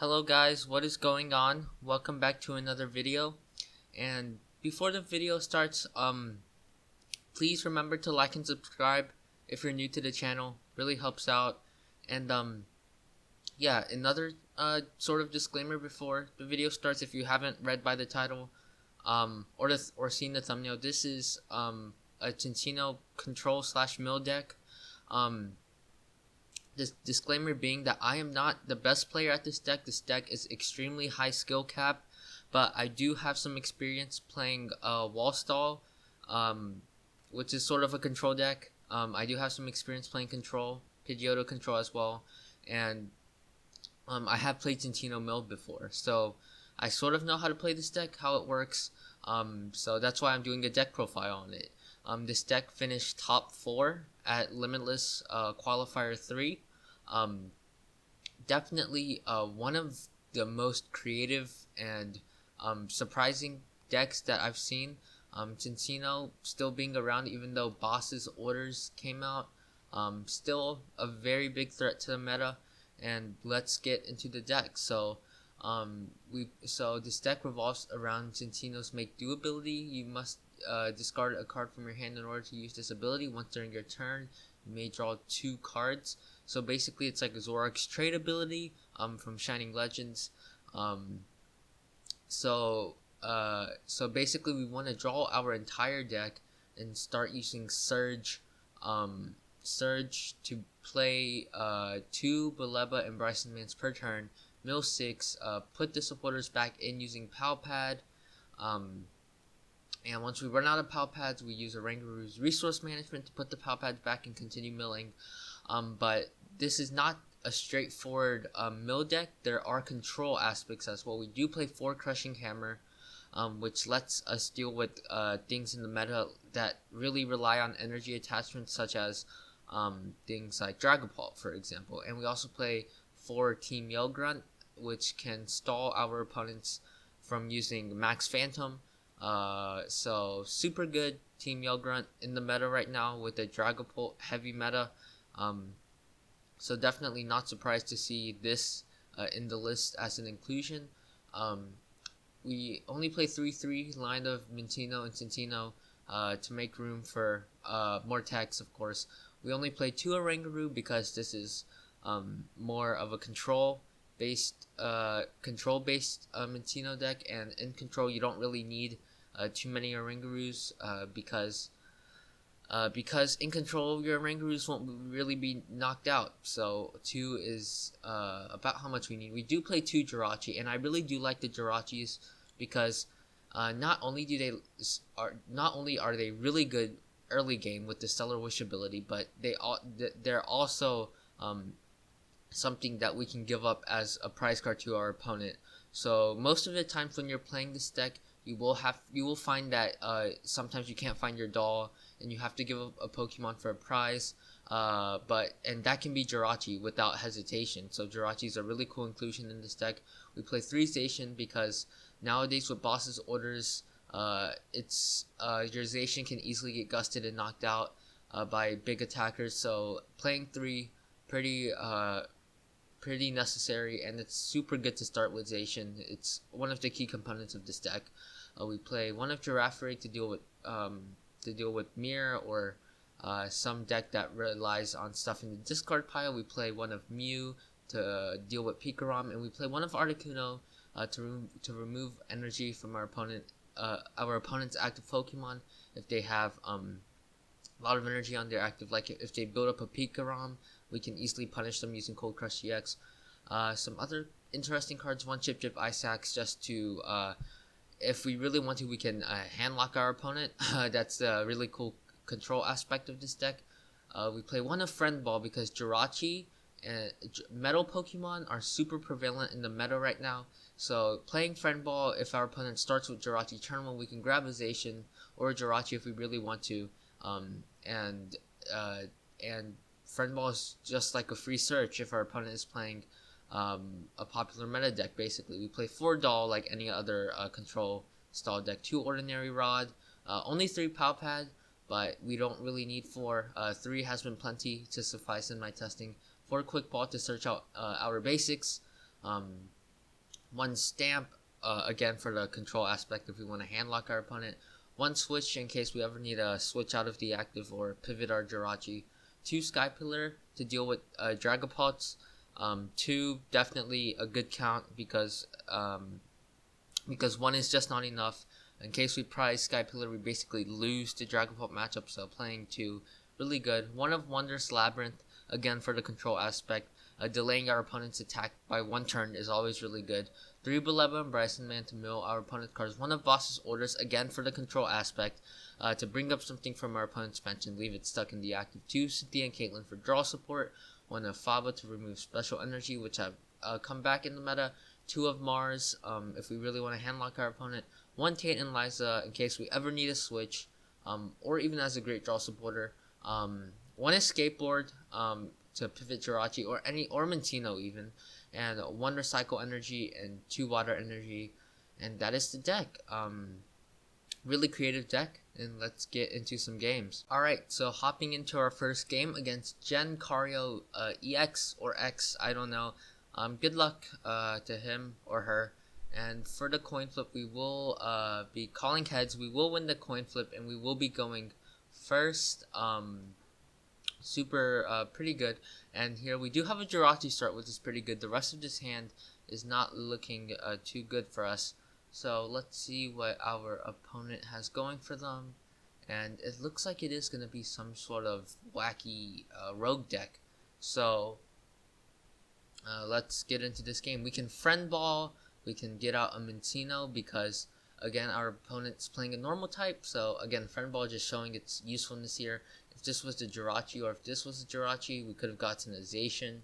Hello guys, what is going on? Welcome back to another video. And before the video starts, please remember to like and subscribe if you're new to the channel. Really helps out. And yeah, another sort of disclaimer before the video starts. If you haven't read by the title or seen the thumbnail, this is a Cincinno control slash mill deck. Um, This disclaimer being that I am not the best player at this deck. This deck is extremely high skill cap, but I do have some experience playing Wall Stall, which is sort of a control deck. I do have some experience playing control, Pidgeotto control as well, and I have played Cincinno Mill before, so I sort of know how to play this deck, how it works. So that's why I'm doing a deck profile on it. This deck finished top 4 at Limitless Qualifier 3. Um, Definitely one of the most creative and surprising decks that I've seen. Cinccino still being around even though Boss's orders came out. Still a very big threat to the meta. And let's get into the deck. So this deck revolves around Cinccino's Make Do ability. You must discard a card from your hand in order to use this ability. Once during your turn, you may draw 2 cards. So basically, it's like Zorark's trade ability from Shining Legends. So basically, we want to draw our entire deck and start using Surge to play 2 Beleba and Bryson Mans per turn. Mill 6, put the supporters back in using Pal Pad. And once we run out of Pal Pads, we use Orangaru's Resource Management to put the Pal Pads back and continue milling. But this is not a straightforward mill deck. There are control aspects as well. We do play 4 Crushing Hammer, which lets us deal with things in the meta that really rely on energy attachments, such as things like Dragapult, for example. And we also play 4 Team Yell Grunt, which can stall our opponents from using Max Phantom. So super good Team Yell Grunt in the meta right now with the Dragapult heavy meta. So definitely not surprised to see this in the list as an inclusion. We only play 3-3 line of Mintino and Cinccino to make room for more tags, of course. We only play 2 Orangaru because this is more of a control-based Mintino deck, and in control you don't really need too many Orangarus because in control your Orangarus won't really be knocked out. So 2 is about how much we need. We do play 2 Jirachi, and I really do like the Jirachis because not only are they really good early game with the Stellar Wish ability, but they're also something that we can give up as a prize card to our opponent. So most of the times when you're playing this deck, you will find that sometimes you can't find your doll and you have to give up a Pokemon for a prize. And that can be Jirachi without hesitation. So Jirachi is a really cool inclusion in this deck. We play 3 Zacian because nowadays with Boss's orders, your Zacian can easily get gusted and knocked out by big attackers. So playing 3 pretty necessary, and it's super good to start with Zacian. It's one of the key components of this deck. We play one of Girafarig to deal with Mirror or some deck that relies on stuff in the discard pile. We play one of Mew to deal with Pikarom, and we play one of Articuno to remove energy from our opponent's active Pokemon if they have a lot of energy on their active. Like if they build up a Pikarom, we can easily punish them using Cold Crush EX. Some other interesting cards: one Chip Ice Axe, just to if we really want to, we can handlock our opponent. That's a really cool control aspect of this deck. We play one of Friend Ball because Jirachi and Metal Pokemon are super prevalent in the meta right now. So playing Friend Ball, if our opponent starts with Jirachi turn 1, we can grab a Zacian or a Jirachi if we really want to. And Friend Ball is just like a free search if our opponent is playing a popular meta deck. Basically, we play 4 Doll like any other control style deck. 2 Ordinary Rod, only 3 Pal Pad, but we don't really need 4. 3 has been plenty to suffice in my testing. 4 Quick Ball to search out our basics. 1 stamp, again for the control aspect if we want to handlock our opponent, 1 switch in case we ever need to switch out of the active or pivot our Jirachi, 2 Sky Pillar to deal with Dragapults, 2 definitely a good count because 1 is just not enough. In case we prize Sky Pillar, we basically lose the Dragapult matchup, so playing 2 really good. 1 of Wondrous Labyrinth, again for the control aspect, delaying our opponent's attack by 1 turn is always really good. 3 Beleva Bryson Man to mill our opponent's cards. 1 of Boss's Orders, again for the control aspect, to bring up something from our opponent's bench and leave it stuck in the active. 2 Cynthia and Caitlyn for draw support. 1 of Fava to remove special energy, which have come back in the meta. 2 of Mars, if we really want to handlock our opponent. 1 Tate and Liza in case we ever need a switch, or even as a great draw supporter. 1 is Skateboard to pivot Jirachi or Cinccino even, and 1 Recycle Energy and 2 Water Energy, and that is the deck. Really creative deck, and let's get into some games. Alright, so hopping into our first game against Jen Cario EX or X, I don't know. Good luck to him or her. And for the coin flip, we will be calling heads. We will win the coin flip, and we will be going first. Super pretty good. And here we do have a Jirachi start, which is pretty good. The rest of this hand is not looking too good for us. So let's see what our opponent has going for them. And it looks like it is going to be some sort of wacky rogue deck. So let's get into this game. We can friend ball. We can get out a Cinccino because, again, our opponent's playing a normal type. So, again, friend ball just showing its usefulness here. If this was the Jirachi or if this was the Jirachi, we could have gotten a Zacian.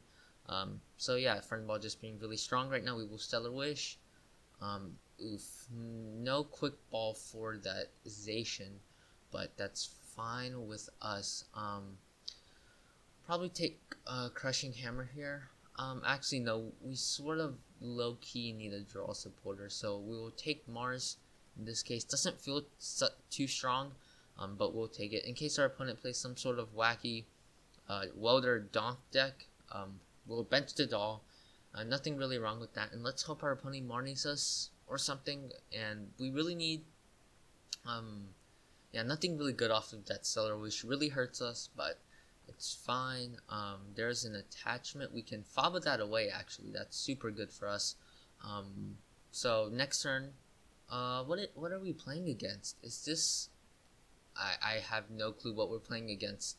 So, yeah, friend ball just being really strong right now. We will Stellar Wish. No quick ball for that Zacian, but that's fine with us. Probably take Crushing Hammer here. Actually, no, we sort of low-key need a draw supporter, so we will take Mars in this case. Doesn't feel too strong, but we'll take it. In case our opponent plays some sort of wacky Welder Donk deck, we'll bench the doll. Nothing really wrong with that, and let's hope our opponent Marnies us or something, and we really need, nothing really good off of that Stellar Wish. Really hurts us, but it's fine. There's an attachment. We can Faba that away, actually. That's super good for us. So next turn, what are we playing against? Is this... I have no clue what we're playing against.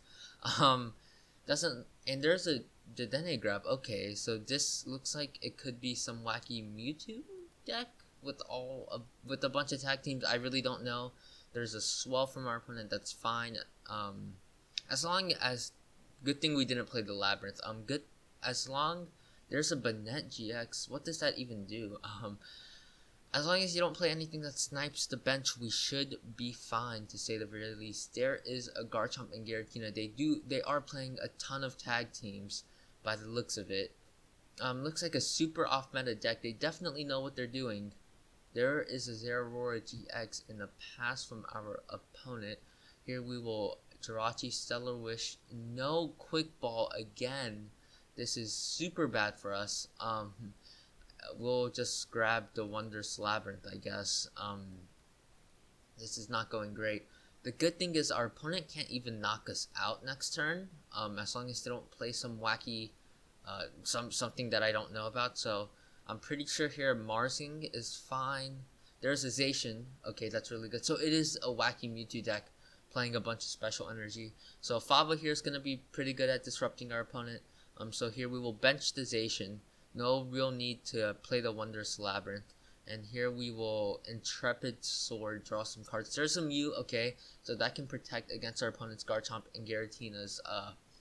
Doesn't... And there's a Dedenne grab. Okay, so this looks like it could be some wacky Mewtwo deck with a bunch of tag teams. I really don't know. There's a swell from our opponent. That's fine. As long as, good thing we didn't play the Labyrinth. Good, as long, there's a Banette GX. What does that even do? As long as you don't play anything that snipes the bench, we should be fine, to say the very least. There is a Garchomp and Giratina. They are playing a ton of tag teams, by the looks of it. Looks like a super off-meta deck. They definitely know what they're doing. There is a Zeraora GX in the pass from our opponent. Here we will Jirachi, Stellar Wish, no quick ball again. This is super bad for us. We'll just grab the Wondrous Labyrinth, I guess. This is not going great. The good thing is our opponent can't even knock us out next turn, as long as they don't play some wacky, something that I don't know about. So I'm pretty sure here Marsing is fine. There's a Zacian. Okay, that's really good. So it is a wacky Mewtwo deck playing a bunch of special energy. So Fava here is going to be pretty good at disrupting our opponent. So here we will bench the Zacian. No real need to play the Wondrous Labyrinth. And here we will Intrepid Sword, draw some cards. There's a Mew, okay, so that can protect against our opponent's Garchomp and Giratina's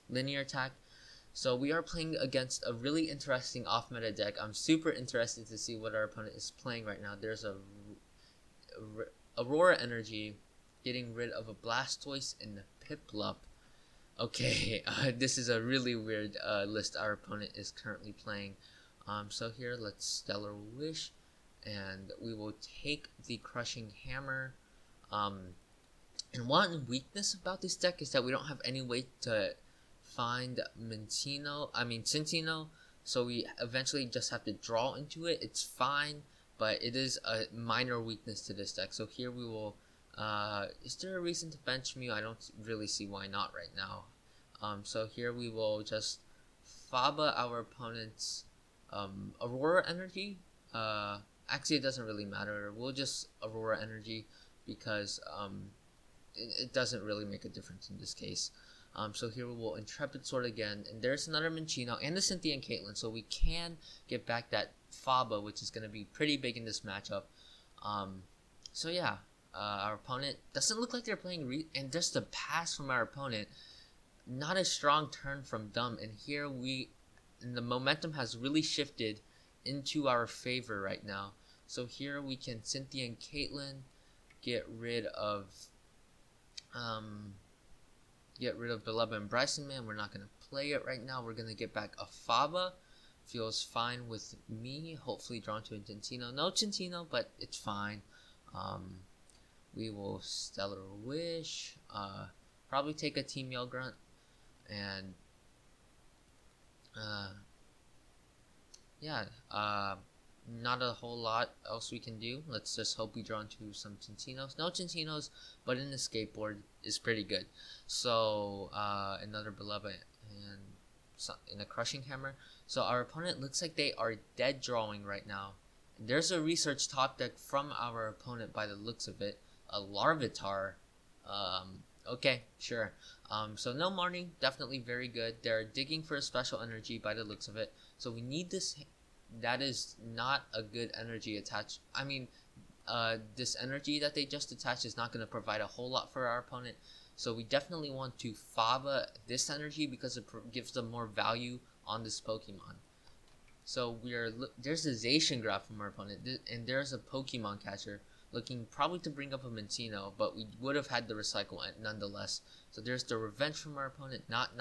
linear attack. So we are playing against a really interesting off-meta deck. I'm super interested to see what our opponent is playing right now. There's a Aurora Energy, getting rid of a Blastoise and a Piplup. Okay, this is a really weird list our opponent is currently playing. So here, let's Stellar Wish, and we will take the Crushing Hammer. And one weakness about this deck is that we don't have any way to find Cinccino. so we eventually just have to draw into it. It's fine, but it is a minor weakness to this deck. So here we will, is there a reason to bench Mew? I don't really see why not right now. So here we will just Faba our opponent's Aurora Energy. Actually, it doesn't really matter. We'll just Aurora Energy because it doesn't really make a difference in this case. So here we will Intrepid Sword again, and there's another Cinccino and the Cynthia and Caitlyn, so we can get back that Faba, which is going to be pretty big in this matchup. So yeah, our opponent doesn't look like they're playing, and just the pass from our opponent, not a strong turn from Dumb, and here the momentum has really shifted into our favor right now. So here we can Cynthia and Caitlyn, get rid of Beloved and Bryson Man. We're not going to play it right now. We're going to get back a Faba. Feels fine with me. Hopefully drawn to a Cinccino. No Cinccino, but it's fine. We will Stellar Wish. Probably take a Team Yell Grunt. And not a whole lot else we can do. Let's just hope we draw into some Cincinos. No Cincinos, but in the skateboard is pretty good. So another Beloved and a Crushing Hammer. So our opponent looks like they are dead drawing right now. There's a research top deck from our opponent by the looks of it. A Larvitar. Okay, sure. So no Marnie, definitely very good. They're digging for a special energy by the looks of it. So we need this. That is not a good energy attached. I mean, this energy that they just attached is not going to provide a whole lot for our opponent. So we definitely want to Faba this energy because it gives them more value on this Pokemon. So there's a Zacian Graph from our opponent, and there's a Pokemon Catcher looking probably to bring up a Cinccino, but we would have had the recycle nonetheless. So there's the revenge from our opponent. Not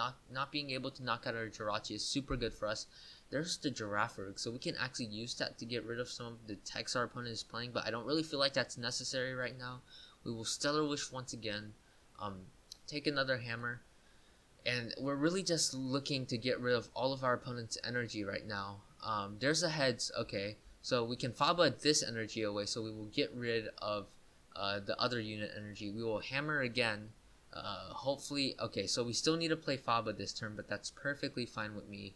being able to knock out our Jirachi is super good for us. There's the Girafarig, so we can actually use that to get rid of some of the techs our opponent is playing, but I don't really feel like that's necessary right now. We will Stellar Wish once again, take another Hammer, and we're really just looking to get rid of all of our opponent's energy right now. There's a Heads, okay, so we can Faba this energy away, so we will get rid of the other unit energy. We will Hammer again, hopefully, okay, so we still need to play Faba this turn, but that's perfectly fine with me.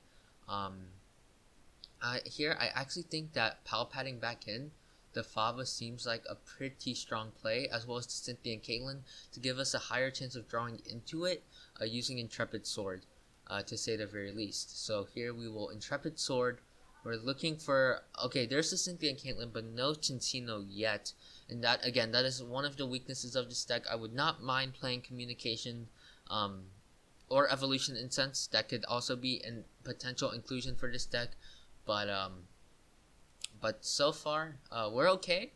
Here, I actually think that Palpating back in, the Faba seems like a pretty strong play, as well as the Cynthia and Caitlyn, to give us a higher chance of drawing into it, using Intrepid Sword, to say the very least. So here we will Intrepid Sword. We're looking for, okay, there's the Cynthia and Caitlyn, but no Cinccino yet. And that, again, that is one of the weaknesses of this deck. I would not mind playing Communication, or Evolution Incense. That could also be a potential inclusion for this deck, but so far we're okay,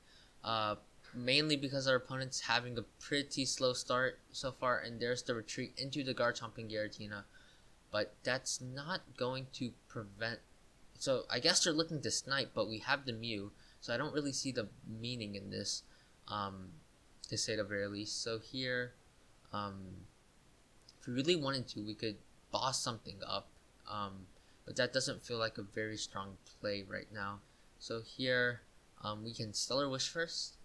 mainly because our opponent's having a pretty slow start so far, and there's the retreat into the Garchomp and Giratina, but that's not going to prevent. So I guess they're looking to snipe, but we have the Mew, so I don't really see the meaning in this, to say the very least. So here, if we really wanted to, we could boss something up, but that doesn't feel like a very strong play right now. So here, we can Stellar Wish first.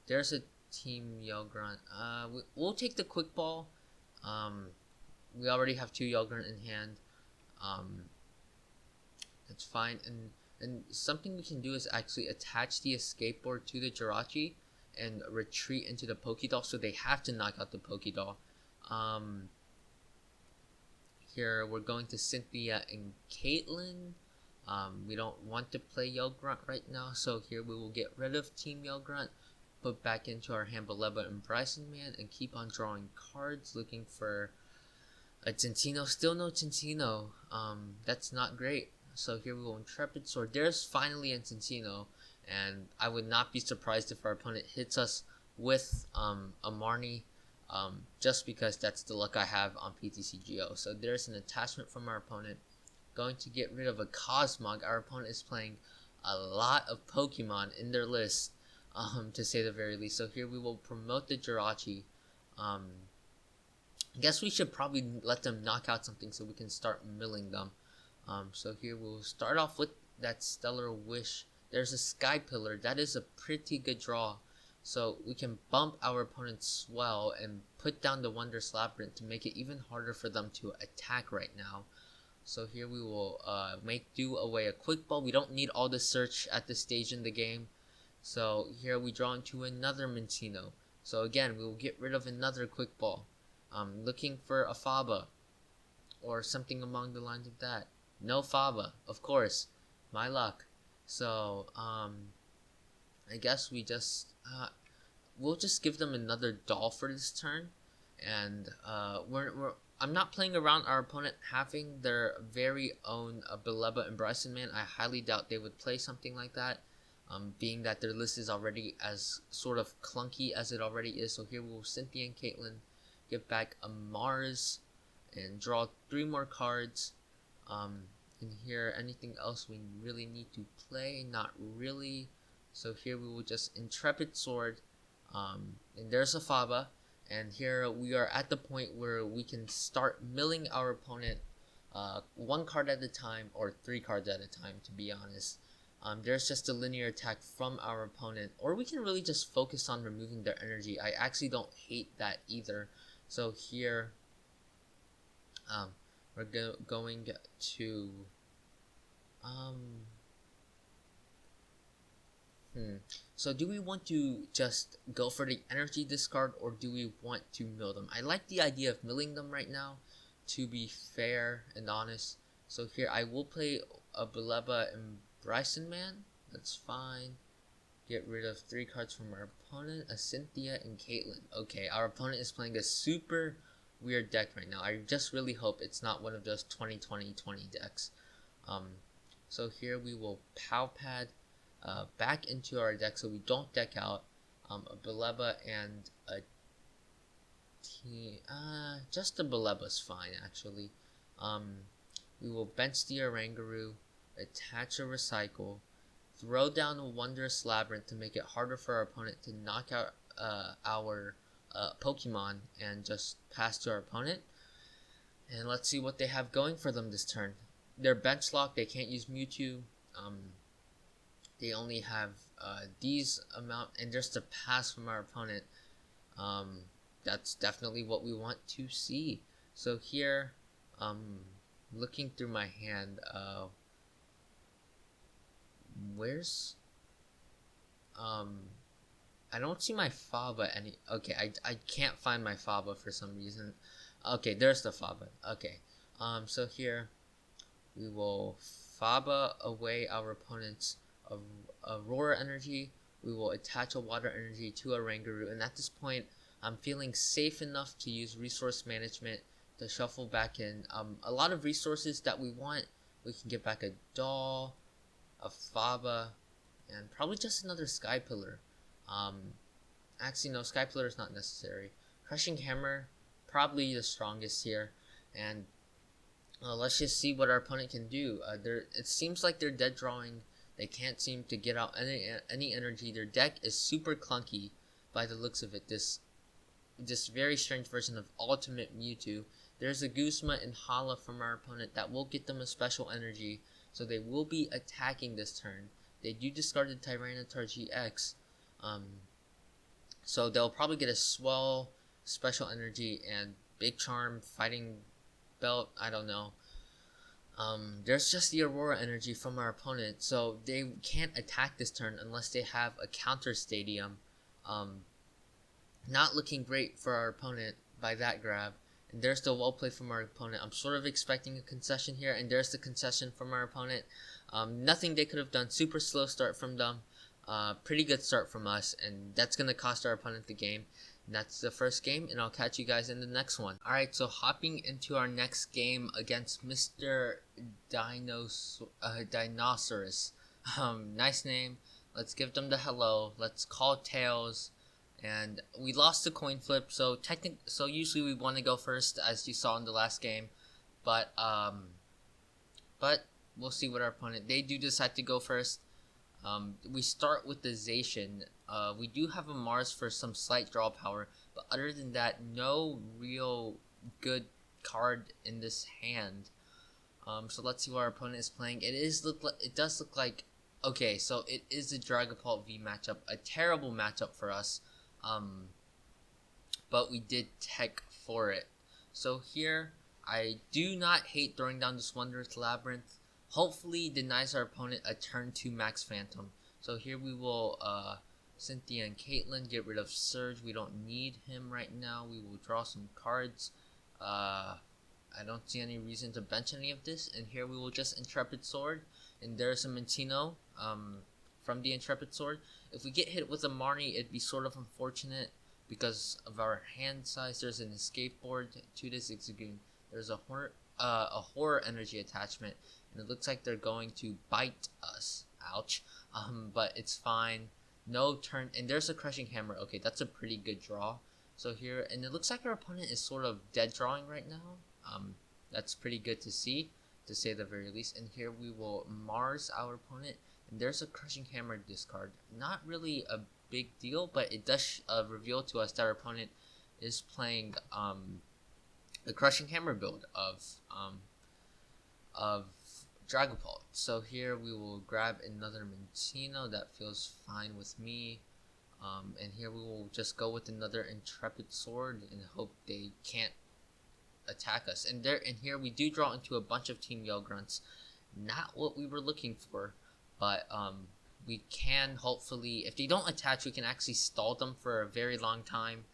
There's a Team Yell Grunt. We'll take the Quick Ball. We already have 2 Yell Grunt in hand. That's fine. And something we can do is actually attach the Escape Board to the Jirachi and retreat into the Pokédoll, so they have to knock out the Pokédoll. Here we're going to Cynthia and Caitlyn. We don't want to play Yell Grunt right now, so here we will get rid of Team Yell Grunt, put back into our hand Beleba and Bryson Man, and keep on drawing cards, looking for a Cinccino. Still no Cinccino. That's not great. So here we go, Intrepid Sword. There's finally a Cinccino, and I would not be surprised if our opponent hits us with a Marnie, just because that's the luck I have on PTCGO. So there's an attachment from our opponent. Going to get rid of a Cosmog. Our opponent is playing a lot of Pokemon in their list, to say the very least. So here we will promote the Jirachi. I guess we should probably let them knock out something so we can start milling them. So here we'll start off with that Stellar Wish. There's a Sky Pillar. That is a pretty good draw. So we can bump our opponent's Swell and put down the Wondrous Labyrinth to make it even harder for them to attack right now. So here we will make do away a Quick Ball. We don't need all the search at this stage in the game. So here we draw into another Cinccino. So again, we will get rid of another Quick Ball. Looking for a Faba or something along the lines of that. No Faba, of course. My luck. So I guess we'll just give them another doll for this turn, and I'm not playing around our opponent having their very own Beleba and Bryson Man. I highly doubt they would play something like that, being that their list is already as sort of clunky as it already is. So here we'll Cynthia and Caitlyn give back a Mars and draw 3 more cards. In here, anything else we really need to play? Not really. So here we will just Intrepid Sword, and there's a Faba, and here we are at the point where we can start milling our opponent 1 card at a time, or 3 cards at a time, to be honest. There's just a linear attack from our opponent, or we can really just focus on removing their energy. I actually don't hate that either. So here we're going to so do we want to just go for the energy discard, or do we want to mill them? I like the idea of milling them right now, to be fair and honest. So here I will play a Beleba and Bryson Man. That's fine. Get rid of 3 cards from our opponent, a Cynthia and Caitlyn. Okay, our opponent is playing a super weird deck right now. I just really hope it's not one of those 20-20-20 decks. So here we will Pow Pad back into our deck so we don't deck out a Beleba and a just a Beleba's fine actually. We will bench the Oranguru, attach a Recycle, throw down a Wondrous Labyrinth to make it harder for our opponent to knock out our Pokemon, and just pass to our opponent. And let's see what they have going for them this turn. They're bench locked, they can't use Mewtwo. They only have these amount, and just a pass from our opponent. That's definitely what we want to see. So here, looking through my hand, where's I don't see my Faba any. Okay, I can't find my Faba for some reason. Okay, there's the Faba. Okay, so here we will Faba away our opponent's Aurora energy. We will attach a water energy to a Oranguru, and at this point I'm feeling safe enough to use resource management to shuffle back in a lot of resources that we want. We can get back a doll, a Faba, and probably just another Sky Pillar. Actually no, Sky Pillar is not necessary. Crushing Hammer, probably the strongest here, and let's just see what our opponent can do. It seems like they're dead drawing. They can't seem to get out any energy. Their deck is super clunky by the looks of it. This very strange version of Ultimate Mewtwo. There's a Guzma and Hala from our opponent that will get them a special energy, so they will be attacking this turn. They do discard the Tyranitar GX, so they'll probably get a Swell, special energy, and Big Charm, Fighting Belt, I don't know. There's just the Aurora energy from our opponent, so they can't attack this turn unless they have a counter Stadium. Not looking great for our opponent by that grab. And there's the well play from our opponent. I'm sort of expecting a concession here, and there's the concession from our opponent. Nothing they could have done. Super slow start from them. Pretty good start from us, and that's going to cost our opponent the game. And that's the first game, and I'll catch you guys in the next one. Alright, so hopping into our next game against Mr. Dinosaurus. Nice name. Let's give them the hello. Let's call Tails. And we lost the coin flip, so usually we want to go first, as you saw in the last game. But we'll see what our opponent. They do decide to go first. We start with the Zacian. We do have a Mars for some slight draw power, but other than that, no real good card in this hand. So let's see what our opponent is playing. It does look like, okay, so it is a Dragapult V matchup, a terrible matchup for us. But we did tech for it. So here, I do not hate throwing down this Wondrous Labyrinth. Hopefully denies our opponent a turn 2 Max Phantom. So here we will Cynthia and Caitlyn, get rid of Surge. We don't need him right now. We will draw some cards. I don't see any reason to bench any of this. And here we will just Intrepid Sword. And there's a Cinccino from the Intrepid Sword. If we get hit with a Marnie, it'd be sort of unfortunate because of our hand size. There's an escape board to this Zigzagoon. There's a horror energy attachment, and it looks like they're going to bite us. Ouch. But it's fine. No turn, and there's a crushing hammer. Okay, that's a pretty good draw. So here, and it looks like our opponent is sort of dead drawing right now. That's pretty good to see, to say the very least. And here we will Mars our opponent, and there's a crushing hammer discard. Not really a big deal, but it does reveal to us that our opponent is playing the crushing hammer build of Dragapult. So here we will grab another Cinccino. That feels fine with me. And here we will just go with another Intrepid Sword and hope they can't attack us. And here we do draw into a bunch of Team Yell Grunts. Not what we were looking for, but we can hopefully, if they don't attach, we can actually stall them for a very long time.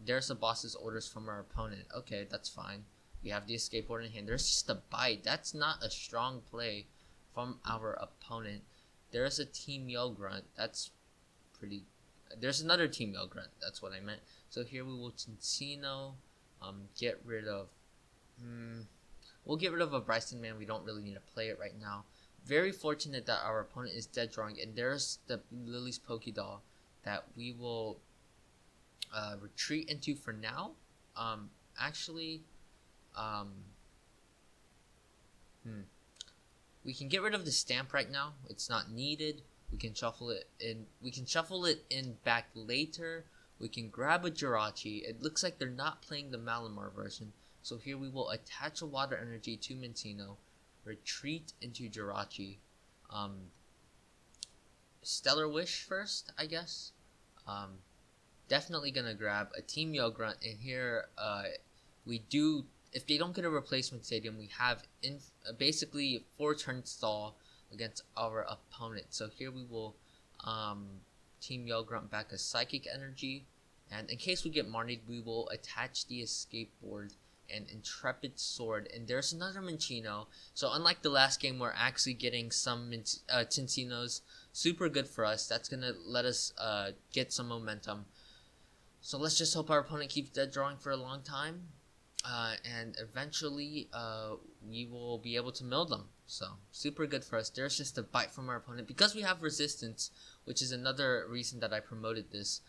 There's a boss's orders from our opponent. Okay, that's fine. We have the escape board in hand. There's just a bite. That's not a strong play from our opponent. There's a Team Yell Grunt. That's pretty. There's another Team Yell Grunt. That's what I meant. So here we will Cinccino. Get rid of. We'll get rid of a Bryson Man. We don't really need to play it right now. Very fortunate that our opponent is dead drawing, and there's the Lily's Pokédoll that we will retreat into for now. We can get rid of the stamp right now. It's not needed. We can shuffle it in. We can shuffle it in back later. We can grab a Jirachi. It looks like they're not playing the Malamar version. So here we will attach a water energy to Cinccino, retreat into Jirachi. Stellar Wish first, I guess. Definitely gonna grab a Team Yell Grunt, and here we do. If they don't get a replacement stadium, we have basically 4 turn stall against our opponent. So here we will Team Yell Grunt back a Psychic Energy, and in case we get Marnied, we will attach the escape board and Intrepid Sword. And there's another Cinccino. So unlike the last game, we're actually getting some Cincinos. Super good for us. That's gonna let us get some momentum. So let's just hope our opponent keeps dead drawing for a long time. And eventually we will be able to mill them. So super good for us. There's just a bite from our opponent because we have resistance, which is another reason that I promoted this.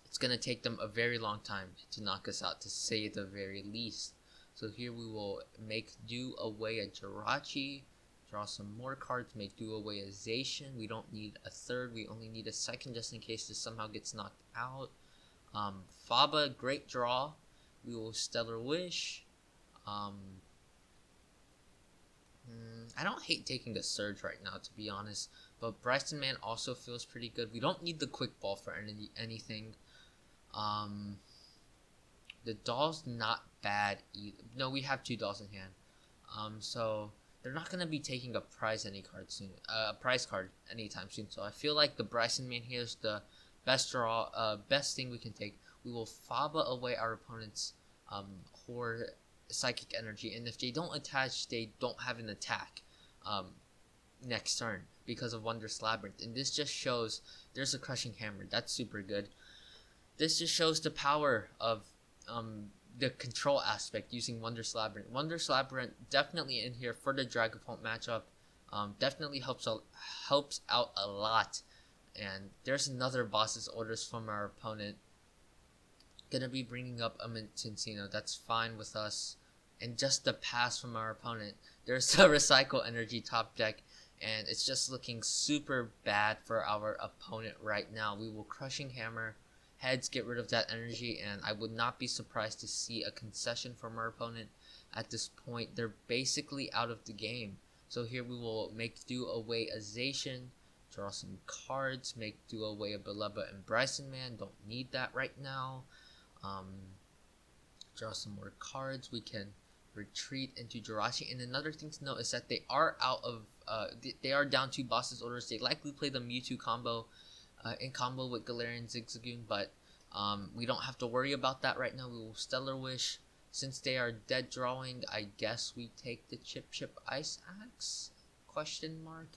It's gonna take them a very long time to knock us out, to say the very least. So here we will make do away a Jirachi, draw some more cards, make do away a Zacian. We don't need a third, we only need a second just in case this somehow gets knocked out. Faba, great draw. We will Stellar Wish. I don't hate taking a Surge right now, to be honest, but Bryson Man also feels pretty good. We don't need the Quick Ball for anything. The doll's not bad either. No, we have 2 dolls in hand. So they're not gonna be taking a prize card anytime soon. So I feel like the Bryson Man here is the best draw, best thing we can take. We will Faba away our opponent's Horror Psychic Energy, and if they don't attach, they don't have an attack next turn because of Wondrous Labyrinth. And this just shows there's a Crushing Hammer. That's super good. This just shows the power of the control aspect using Wondrous Labyrinth. Wondrous Labyrinth definitely in here for the Dragapult matchup. Definitely helps out a lot. And there's another boss's orders from our opponent. Gonna be bringing up a Cinccino. That's fine with us. And just the pass from our opponent. There's a Recycle Energy top deck, and it's just looking super bad for our opponent right now. We will Crushing Hammer heads, get rid of that energy, and I would not be surprised to see a concession from our opponent. at this point, they're basically out of the game. So here we will make do away Azation, draw some cards, make do away a Beloved and Bryson Man, don't need that right now. Draw some more cards, we can retreat into Jirachi. And another thing to note is that they are out of, they are down 2 bosses orders. They likely play the Mewtwo combo in combo with Galarian Zigzagoon, but we don't have to worry about that right now. We will Stellar Wish. Since they are dead drawing, I guess we take the Chip Ice Axe? Question mark.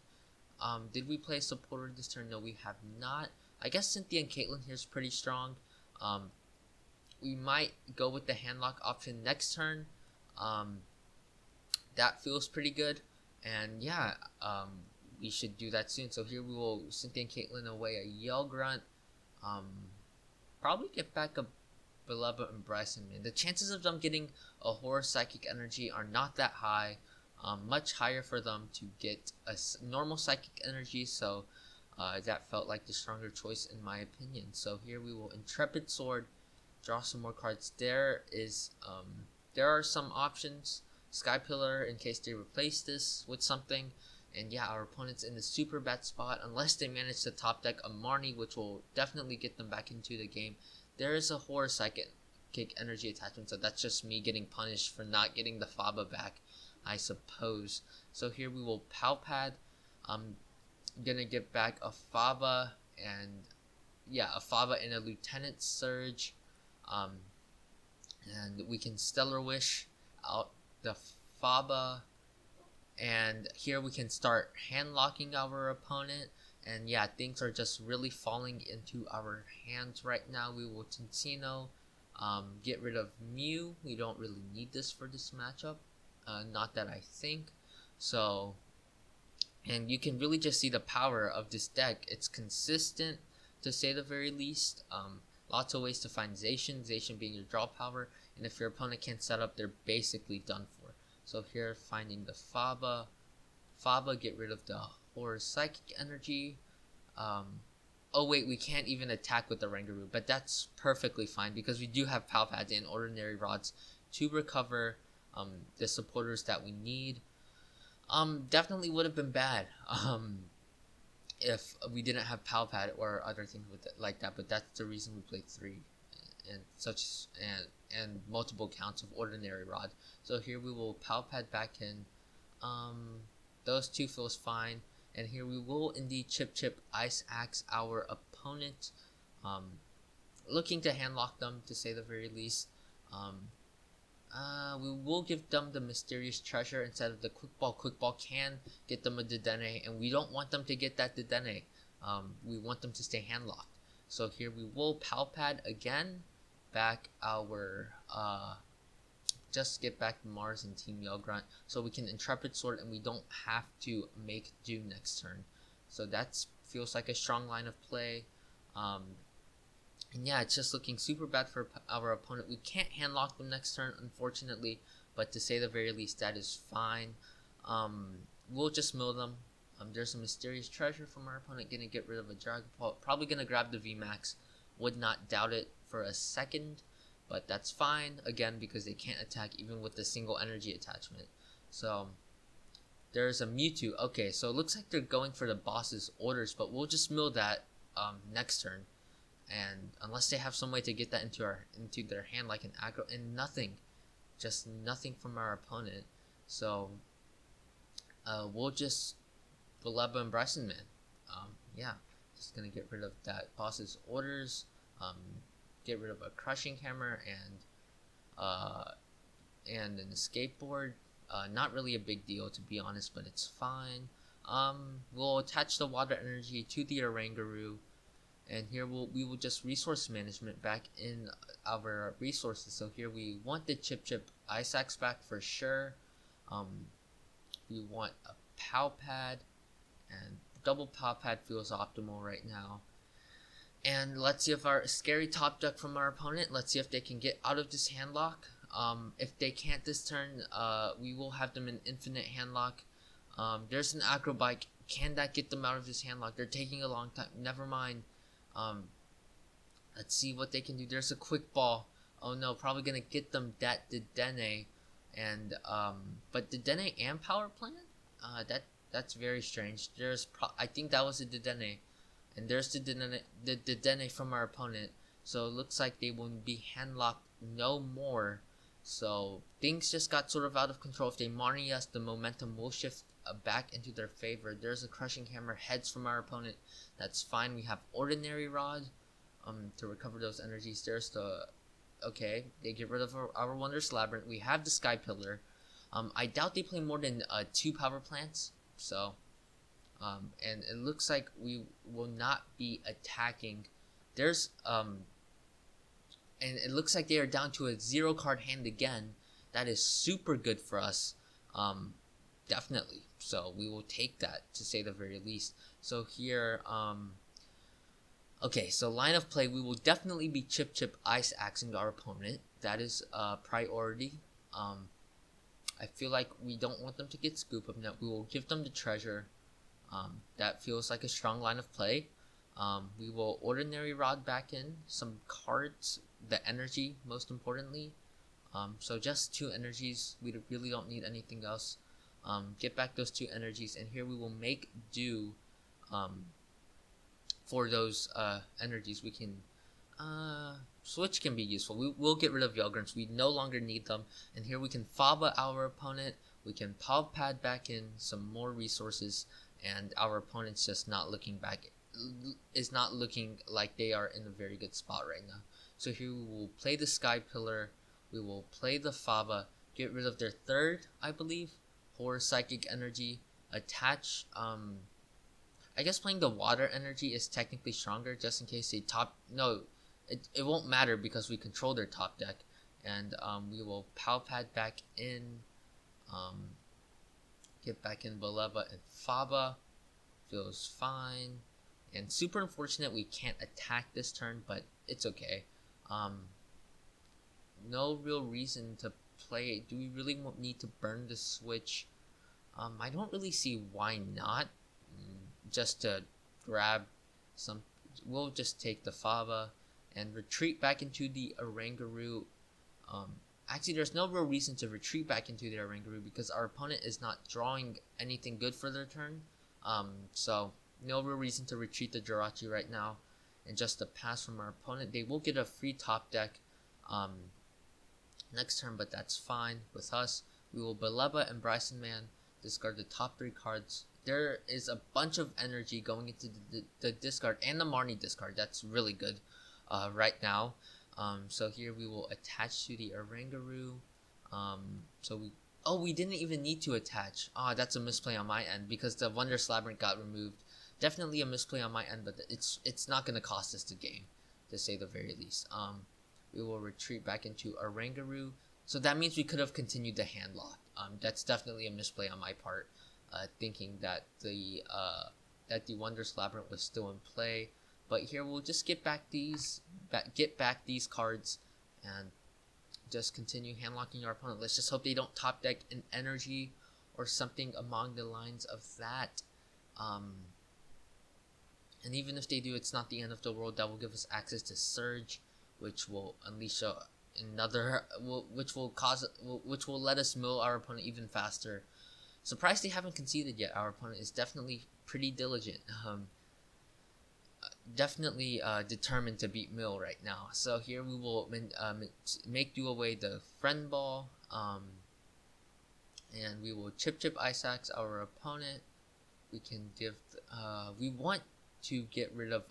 Did we play a supporter this turn? No, we have not. I guess Cynthia and Caitlyn here is pretty strong. We might go with the handlock option next turn. That feels pretty good. And yeah, we should do that soon. So here we will Cynthia and Caitlyn away a Yell Grunt. Probably get back a Beloved and Bryson Man. The chances of them getting a Horror Psychic Energy are not that high. Much higher for them to get a normal Psychic Energy. So that felt like the stronger choice in my opinion. So here we will Intrepid Sword. Draw some more cards. There are some options. Sky Pillar in case they replace this with something. And yeah, our opponent's in the super bad spot unless they manage to top deck a Marnie, which will definitely get them back into the game. There is a Horror Psychic Energy attachment, so that's just me getting punished for not getting the Faba back, I suppose. So here we will Palpad. I'm gonna get back a Faba and yeah, a Faba and a Lieutenant Surge. And we can Stellar Wish out the Faba, and here we can start hand locking our opponent. And yeah, things are just really falling into our hands right now. We will Cinccino, get rid of Mew. We don't really need this for this matchup, not that I think so. And you can really just see the power of this deck. It's consistent, to say the very least. Lots of ways to find Zacian being your draw power, and if your opponent can't set up, they're basically done for. So here, finding the Faba, get rid of the Horror Psychic Energy. Oh wait, we can't even attack with the Rangaroo, but that's perfectly fine because we do have Palpads and Ordinary Rods to recover the supporters that we need. Definitely would have been bad if we didn't have Palpad or other things with it like that, but that's the reason we played 3 and multiple counts of Ordinary Rod. So here we will Palpad back in. Those 2 feels fine. And here we will indeed Chip Ice Axe our opponent. Looking to handlock them, to say the very least. We will give them the Mysterious Treasure instead of the Quick Ball. Quick Ball can get them a Dedenne, and we don't want them to get that Dedenne. We want them to stay handlocked. So here we will Palpad again. Back our just get back Mars and Team Yell Grunt, so we can Intrepid Sword and we don't have to make do next turn. So that feels like a strong line of play. And yeah, it's just looking super bad for our opponent. We can't handlock them next turn, unfortunately, but to say the very least, that is fine. We'll just mill them. There's a Mysterious Treasure from our opponent, gonna get rid of a Dragon Ball. Probably gonna grab the VMAX. Would not doubt it for a second, but that's fine, again, because they can't attack even with the single energy attachment. So there's a Mewtwo. Okay, so it looks like they're going for the boss's orders, but we'll just mill that next turn. And unless they have some way to get that into their hand like an aggro, and nothing, just nothing from our opponent. So we'll just Beloved and Bryson Man. Yeah, just gonna get rid of that boss's orders. Get rid of a Crushing Hammer and an Skateboard. Not really a big deal, to be honest, but it's fine. We'll attach the Water Energy to the Oranguru, and here we will just resource management back in our resources. So here we want the Chip Ice Axe back for sure. We want a Palpad, and double Palpad feels optimal right now. And let's see if our scary top deck from our opponent, let's see if they can get out of this handlock. If they can't this turn, we will have them in infinite handlock. There's an Acrobike. Can that get them out of this handlock? They're taking a long time. Never mind. Let's see what they can do. There's a Quick Ball. Oh no, probably gonna get them that Dedenne. And but Dedenne and power plant, that's very strange. I think that was a Dedenne, and there's the Dedenne from our opponent. So it looks like they will be handlocked no more. So things just got sort of out of control. If they Marnie us, the momentum will shift back into their favor. There's a crushing hammer heads from our opponent. That's fine. We have ordinary rod to recover those energies. There's the okay. They get rid of our wondrous labyrinth. We have the sky pillar. I doubt they play more than 2 power plants. So and it looks like we will not be attacking. There's and it looks like they are down to a 0 card hand again. That is super good for us. Definitely. So we will take that, to say the very least. So here, okay, so line of play, we will definitely be chip ice axing our opponent. That is a priority. I feel like we don't want them to get scoop up net. We will give them the treasure. That feels like a strong line of play. We will ordinary rod back in some cards, the energy most importantly. So just 2 energies. We really don't need anything else. Get back those 2 energies, and here we will make do for those energies. We can switch can be useful. We'll get rid of Yelgrins. We no longer need them, and here we can Faba our opponent. We can Pov Pad back in some more resources, and our opponent's just not looking back. Is not looking like they are in a very good spot right now. So here we will play the Sky Pillar. We will play the Fava. Get rid of their 3rd, I believe, Horror Psychic Energy. Attach. I guess playing the Water Energy is technically stronger, just in case they top. No, it won't matter because we control their top deck, and we will Pow Pad back in. Get back in Baleva and Faba. Feels fine. And super unfortunate we can't attack this turn, but it's okay. No real reason to play. Do we really need to burn the switch? I don't really see why not. Just to grab some. We'll just take the Fava and retreat back into the Oranguru. Actually, there's no real reason to retreat back into the Oranguru because our opponent is not drawing anything good for their turn. So no real reason to retreat the Jirachi right now, and just a pass from our opponent. They will get a free top deck next turn, but that's fine with us. We will Beleba and Bryson Man discard the top 3 cards. There is a bunch of energy going into the discard and the Marnie discard. That's really good right now. So here we will attach to the Oranguru. We didn't even need to attach. That's a misplay on my end because the Wondrous Labyrinth got removed. Definitely a misplay on my end, but it's not going to cost us the game, to say the very least. We will retreat back into Oranguru. So that means we could have continued the hand lock. That's definitely a misplay on my part, thinking that the Wondrous Labyrinth was still in play. But here we'll just get back these cards and just continue hand locking our opponent. Let's just hope they don't top deck an energy or something along the lines of that. And even if they do, it's not the end of the world. That will give us access to Surge, which will unleash which will let us mill our opponent even faster. Surprised they haven't conceded yet. Our opponent is definitely pretty diligent. Definitely determined to beat Mill right now. So here we will make do away the Friend Ball, and we will chip Ice Axe our opponent. We can give. We want to get rid of.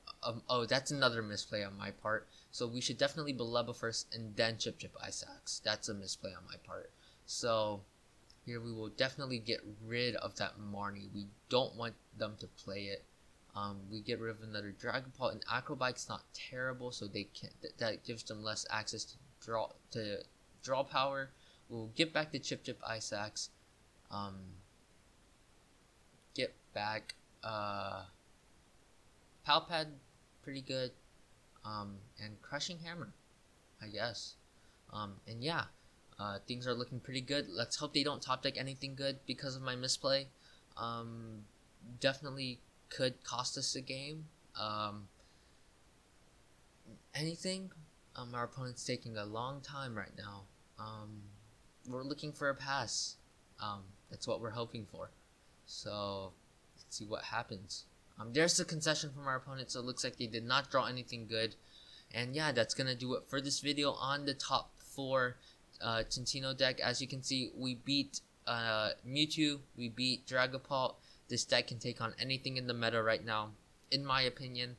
That's another misplay on my part. So we should definitely Beleba first and then chip Ice Axe. That's a misplay on my part. So here we will definitely get rid of that Marnie. We don't want them to play it. We get rid of another Dragon Ball, and Acrobike's not terrible, so they can that gives them less access to draw power. We'll get back the chip Ice Axe. Get back Palpad, pretty good. And Crushing Hammer, I guess. And yeah, things are looking pretty good. Let's hope they don't top deck anything good because of my misplay. Definitely could cost us a game. Anything. Our opponent's taking a long time right now. we're looking for a pass. That's what we're hoping for. So let's see what happens. There's the concession from our opponent, so it looks like they did not draw anything good. And yeah, that's gonna do it for this video on the top 4 Cinccino deck. As you can see, we beat Mewtwo, we beat Dragapult. This deck can take on anything in the meta right now, in my opinion.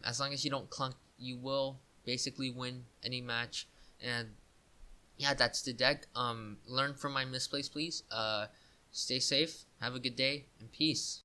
As long as you don't clunk, you will basically win any match. And yeah, that's the deck. Learn from my misplays, please. Stay safe, have a good day, and peace.